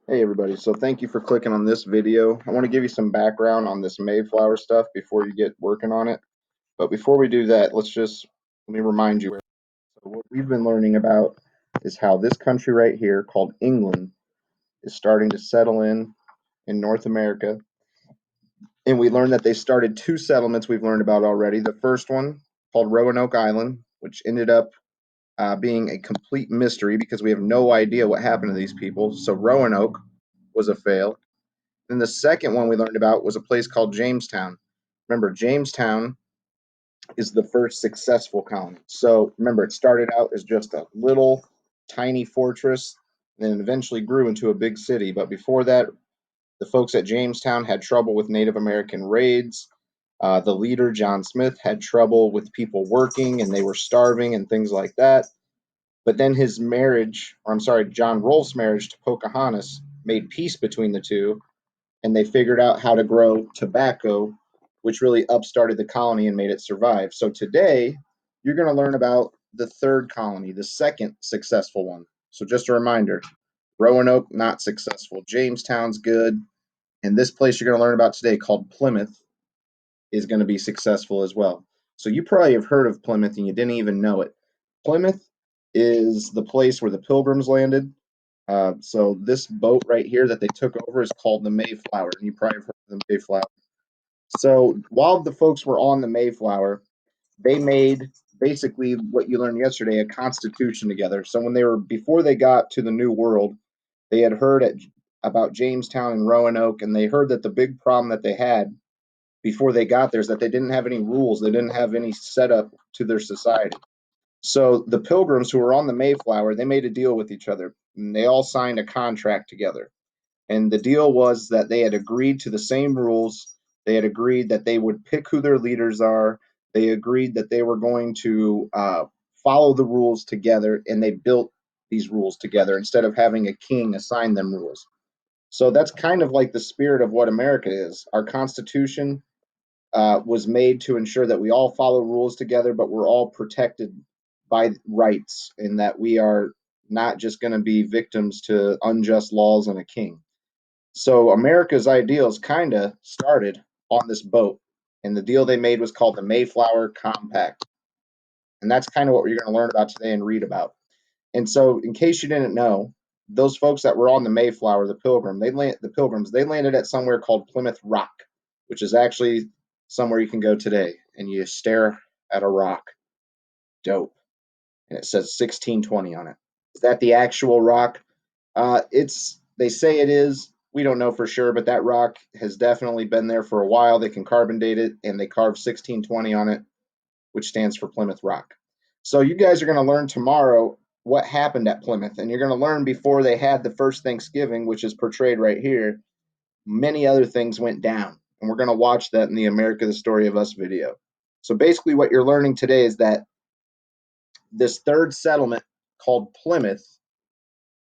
Hey everybody, so thank you for clicking on this video. I want to give you some background on this Mayflower stuff before you get working on it. But before we do that, let me remind you. So what we've been learning about is how this country right here called England is starting to settle in North America. And we learned that they started two settlements we've learned about already. The first one called Roanoke Island, which ended up being a complete mystery because we have no idea what happened to these people. So Roanoke was a fail. Then the second one we learned about was a place called Jamestown. Remember, Jamestown is the first successful colony. So remember, it started out as just a little tiny fortress, and then eventually grew into a big city. But before that, the folks at Jamestown had trouble with Native American raids. The leader, John Smith, had trouble with people working and they were starving and things like that. But then his marriage, or I'm sorry, John Rolfe's marriage to Pocahontas made peace between the two, and they figured out how to grow tobacco, which really upstarted the colony and made it survive. So today, you're going to learn about the third colony, the second successful one. So just a reminder, Roanoke, not successful. Jamestown's good. And this place you're going to learn about today called Plymouth is going to be successful as well. So you probably have heard of Plymouth and you didn't even know it. Plymouth is the place where the Pilgrims landed. So this boat right here that they took over is called the Mayflower, and you probably have heard of the Mayflower. So while the folks were on the Mayflower, they made basically what you learned yesterday, a constitution together. So when they were before they got to the New World, they had heard about Jamestown and Roanoke, and they heard that the big problem that they had before they got there is that they didn't have any rules, they didn't have any setup to their society. So the Pilgrims who were on the Mayflower, they made a deal with each other, and they all signed a contract together. And the deal was that they had agreed to the same rules. They had agreed that they would pick who their leaders are. They agreed that they were going to follow the rules together, and they built these rules together instead of having a king assign them rules. So that's kind of like the spirit of what America is. Our Constitution was made to ensure that we all follow rules together, but we're all protected by rights, and that we are not just going to be victims to unjust laws and a king. So America's ideals kind of started on this boat, and the deal they made was called the Mayflower Compact, and that's kind of what we're going to learn about today and read about. And so, in case you didn't know, those folks that were on the Mayflower, the Pilgrims, they landed at somewhere called Plymouth Rock, which is actually somewhere you can go today, and you stare at a rock. Dope, and it says 1620 on it. Is that the actual rock? It's they say it is. We don't know for sure, but that rock has definitely been there for a while. They can carbon date it, and they carved 1620 on it, which stands for Plymouth Rock. So you guys are going to learn tomorrow what happened at Plymouth, and you're going to learn before they had the first Thanksgiving, which is portrayed right here. Many other things went down, and we're going to watch that in the America the Story of Us video. So basically, what you're learning today is that this third settlement called Plymouth,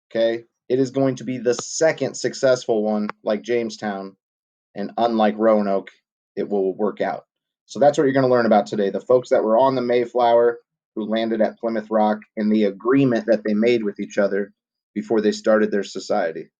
okay, it is going to be the second successful one, like Jamestown, and unlike Roanoke, it will work out. So that's what you're going to learn about today. The folks that were on the Mayflower who landed at Plymouth Rock and the agreement that they made with each other before they started their society.